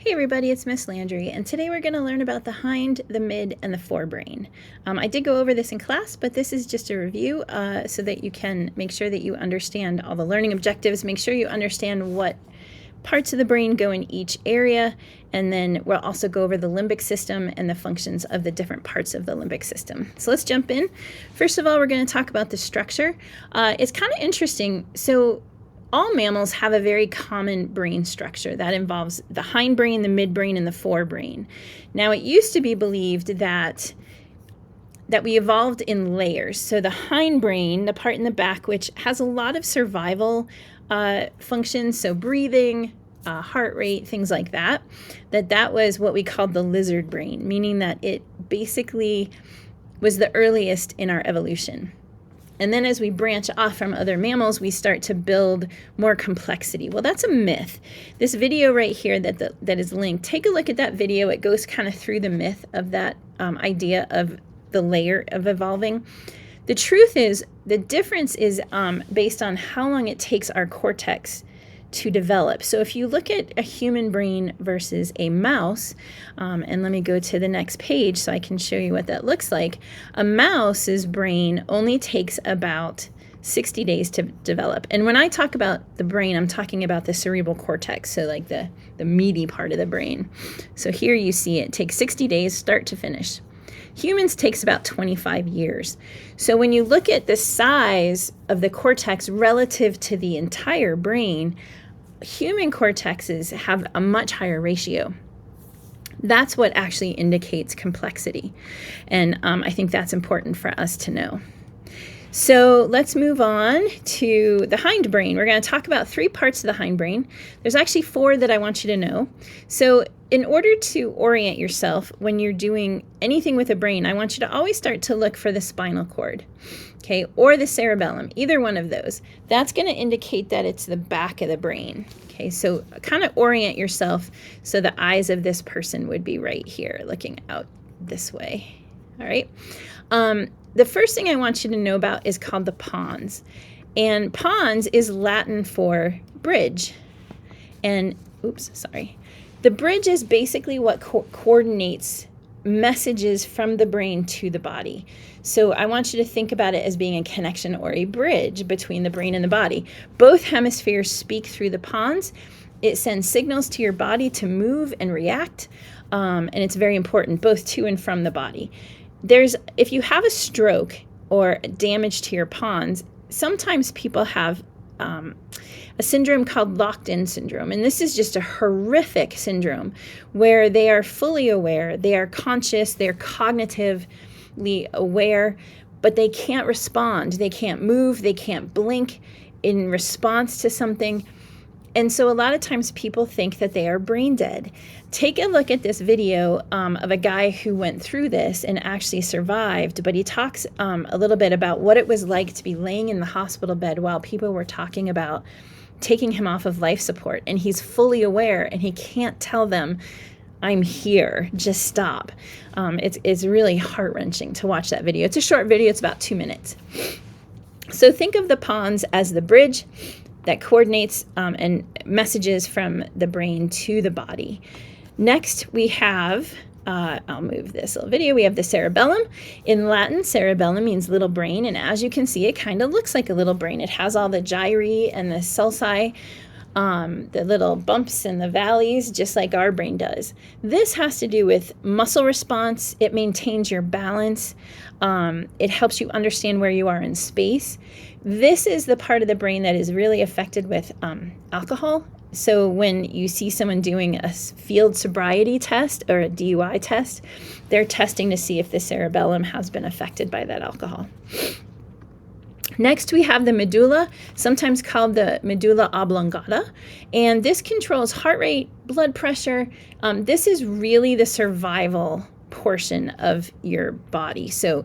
Hey everybody, it's Miss Landry, and today we're going to learn about the hind, the mid, and the forebrain. I did go over this in class, but this is just a review so that you can make sure that you understand all the learning objectives, make sure you understand what parts of the brain go in each area, and then we'll also go over the limbic system and the functions of the different parts of the limbic system. So let's jump in. First of all, we're going to talk about the structure. It's kind of interesting. So all mammals have a very common brain structure that involves the hindbrain, the midbrain, and the forebrain. Now, it used to be believed that we evolved in layers. So the hindbrain, the part in the back, which has a lot of survival functions, so breathing, heart rate, things like that, that was what we called the lizard brain, meaning that it basically was the earliest in our evolution. And then as we branch off from other mammals, we start to build more complexity. Well, that's a myth. This video right here that is linked, take a look at that video. It goes kind of through the myth of that idea of the layer of evolving. The truth is, the difference is based on how long it takes our cortex to develop. So if you look at a human brain versus a mouse, and let me go to the next page so I can show you what that looks like. A mouse's brain only takes about 60 days to develop. And when I talk about the brain, I'm talking about the cerebral cortex, so like the meaty part of the brain. So here you see it takes 60 days start to finish. Humans takes about 25 years. So when you look at the size of the cortex relative to the entire brain, human cortexes have a much higher ratio. That's what actually indicates complexity. And I think that's important for us to know. So let's move on to the hindbrain. We're going to talk about 3 parts of the hindbrain. There's actually 4 that I want you to know. So in order to orient yourself when you're doing anything with a brain, I want you to always start to look for the spinal cord, okay, or the cerebellum, either one of those. That's going to indicate that it's the back of the brain. Okay, so kind of orient yourself so the eyes of this person would be right here, looking out this way. All right. The first thing I want you to know about is called the pons. And pons is Latin for bridge. And, the bridge is basically what coordinates messages from the brain to the body. So I want you to think about it as being a connection or a bridge between the brain and the body. Both hemispheres speak through the pons. It sends signals to your body to move and react. And it's very important, both to and from the body. If you have a stroke or damage to your pons, sometimes people have a syndrome called locked-in syndrome. And this is just a horrific syndrome where they are fully aware, they are conscious, they're cognitively aware, but they can't respond. They can't move, they can't blink in response to something. And so a lot of times people think that they are brain dead. Take a look at this video of a guy who went through this and actually survived, but he talks a little bit about what it was like to be laying in the hospital bed while people were talking about taking him off of life support. And he's fully aware and he can't tell them, I'm here, just stop. It's really heart-wrenching to watch that video. It's a short video, it's about 2 minutes. So think of the pons as the bridge that coordinates and messages from the brain to the body. Next, we have, I'll move this little video, we have the cerebellum. In Latin, cerebellum means little brain, and as you can see, it kind of looks like a little brain. It has all the gyri and the sulci, the little bumps and the valleys, just like our brain does. This has to do with muscle response. It maintains your balance. It helps you understand where you are in space. This is the part of the brain that is really affected with alcohol. So when you see someone doing a field sobriety test or a DUI test, they're testing to see if the cerebellum has been affected by that alcohol. Next, we have the medulla, sometimes called the medulla oblongata, and this controls heart rate, blood pressure. This is really the survival portion of your body. So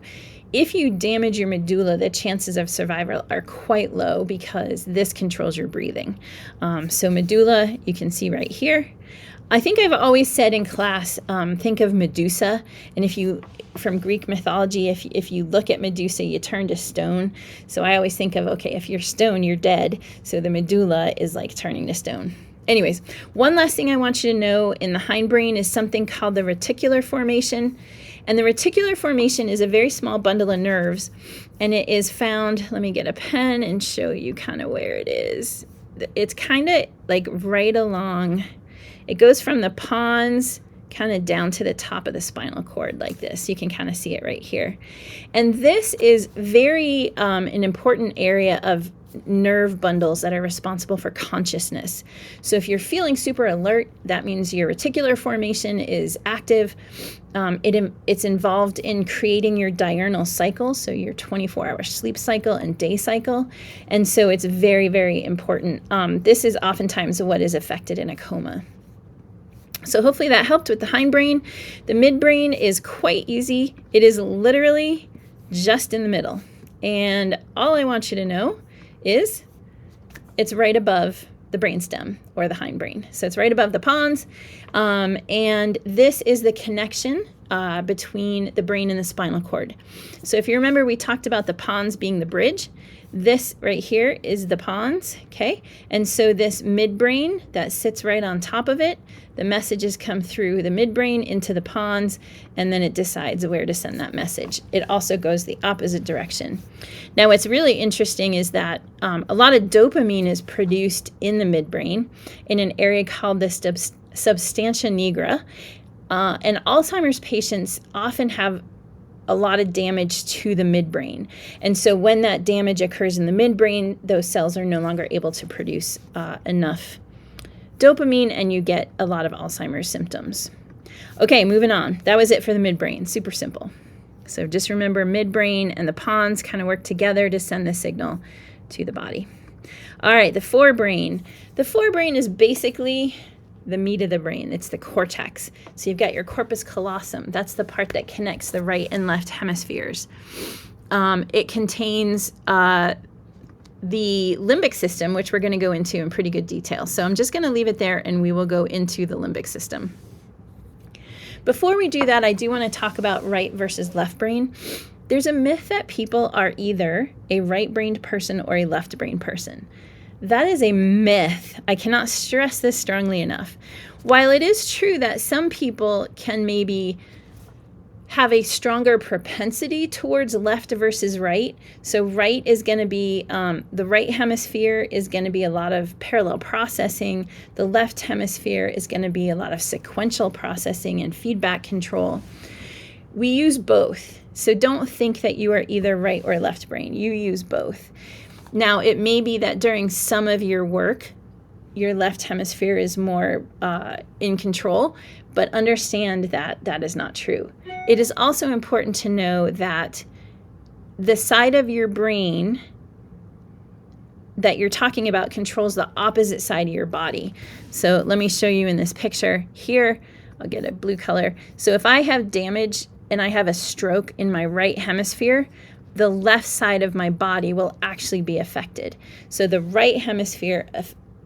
if you damage your medulla, the chances of survival are quite low because this controls your breathing. So medulla, you can see right here. I think I've always said in class, think of Medusa, and from Greek mythology, if you look at Medusa, you turn to stone. So I always think of, okay, if you're stone, you're dead. So the medulla is like turning to stone. anyways, one last thing I want you to know in the hindbrain is something called the reticular formation. And the reticular formation is a very small bundle of nerves, and it is found, let me get a pen and show you kind of where it is. It's kind of like right along, it goes from the pons kind of down to the top of the spinal cord like this. You can kind of see it right here. And this is very an important area of nerve bundles that are responsible for consciousness. So if you're feeling super alert, that means your reticular formation is active. It's involved in creating your diurnal cycle, so your 24-hour sleep cycle and day cycle. And so it's very, very important. This is oftentimes what is affected in a coma. So hopefully that helped with the hindbrain. The midbrain is quite easy. It is literally just in the middle. And all I want you to know is it's right above the brainstem or the hindbrain. So it's right above the pons. And this is the connection between the brain and the spinal cord. So if you remember, we talked about the pons being the bridge. This right here is the pons, okay? And so this midbrain that sits right on top of it, the messages come through the midbrain into the pons, and then it decides where to send that message. It also goes the opposite direction. Now, what's really interesting is that a lot of dopamine is produced in the midbrain in an area called the substantia nigra, and Alzheimer's patients often have a lot of damage to the midbrain. And so when that damage occurs in the midbrain, those cells are no longer able to produce enough dopamine, and you get a lot of Alzheimer's symptoms. Okay, moving on. That was it for the midbrain. Super simple. So just remember, midbrain and the pons kind of work together to send the signal to the body. All right, the forebrain. The forebrain is basically the meat of the brain. It's the cortex. So you've got your corpus callosum. That's the part that connects the right and left hemispheres. It contains the limbic system, which we're going to go into in pretty good detail. So I'm just going to leave it there, and we will go into the limbic system. Before we do that, I do want to talk about right versus left brain. There's a myth that people are either a right-brained person or a left-brained person. That is a myth. I cannot stress this strongly enough. While it is true that some people can maybe have a stronger propensity towards left versus right, so right is going to be, the right hemisphere is going to be a lot of parallel processing. The left hemisphere is going to be a lot of sequential processing and feedback control. We use both. So don't think that you are either right or left brain. You use both. Now, it may be that during some of your work, your left hemisphere is more in control, but understand that that is not true. It is also important to know that the side of your brain that you're talking about controls the opposite side of your body. So let me show you in this picture here. I'll get a blue color. So if I have damage and I have a stroke in my right hemisphere, the left side of my body will actually be affected. So the right hemisphere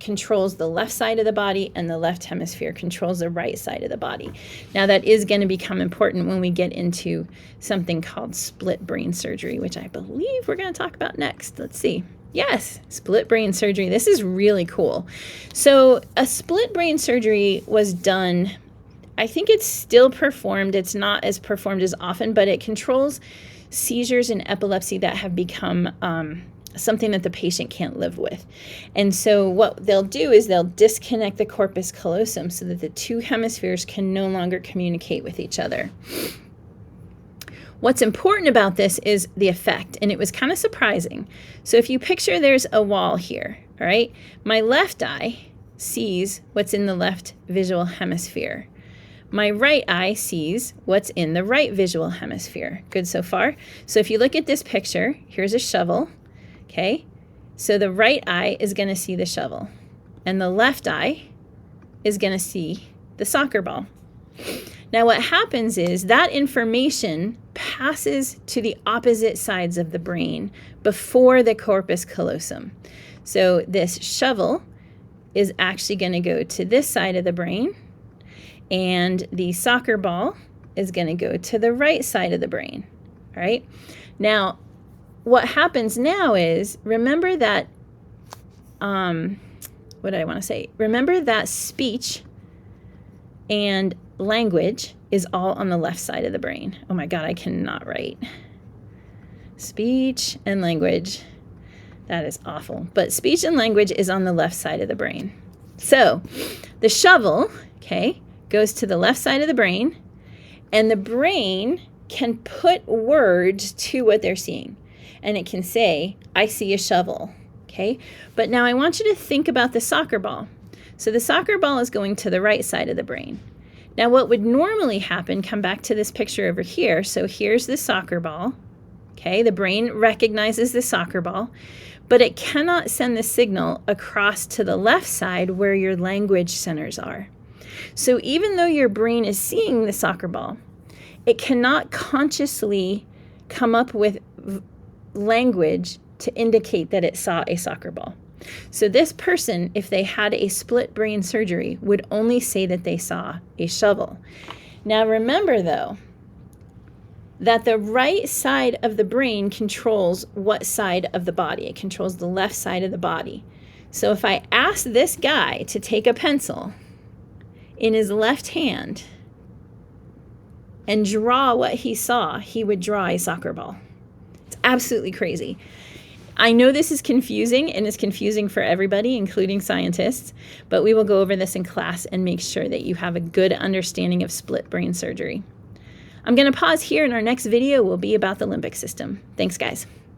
controls the left side of the body, and the left hemisphere controls the right side of the body. Now that is going to become important when we get into something called split brain surgery, which I believe we're going to talk about next. Let's see. Yes, split brain surgery. This is really cool. So a split brain surgery was done, I think it's still performed. It's not as performed as often, but it controls seizures and epilepsy that have become something that the patient can't live with. And so what they'll do is they'll disconnect the corpus callosum so that the two hemispheres can no longer communicate with each other. What's important about this is the effect, and it was kind of surprising. So if you picture there's a wall here, all right? My left eye sees what's in the left visual hemisphere. My right eye sees what's in the right visual hemisphere. Good so far? So if you look at this picture, here's a shovel, okay? So the right eye is going to see the shovel, and the left eye is going to see the soccer ball. Now what happens is that information passes to the opposite sides of the brain before the corpus callosum. So this shovel is actually going to go to this side of the brain, and the soccer ball is going to go to the right side of the brain, all right? Now, what happens now is, remember that what did I want to say? Remember that speech and language is all on the left side of the brain. Oh my God, I cannot write. Speech and language. That is awful. But speech and language is on the left side of the brain. So the shovel, okay, goes to the left side of the brain, and the brain can put words to what they're seeing. And it can say, I see a shovel, okay? But now I want you to think about the soccer ball. So the soccer ball is going to the right side of the brain. Now what would normally happen, come back to this picture over here. So here's the soccer ball, okay? The brain recognizes the soccer ball, but it cannot send the signal across to the left side where your language centers are. So even though your brain is seeing the soccer ball, it cannot consciously come up with language to indicate that it saw a soccer ball. So this person, if they had a split brain surgery, would only say that they saw a shovel. Now remember though, that the right side of the brain controls what side of the body? It controls the left side of the body. So if I ask this guy to take a pencil in his left hand and draw what he saw, he would draw a soccer ball. It's absolutely crazy. I know this is confusing, and it's confusing for everybody, including scientists, but we will go over this in class and make sure that you have a good understanding of split brain surgery. I'm going to pause here, and our next video will be about the limbic system. Thanks, guys.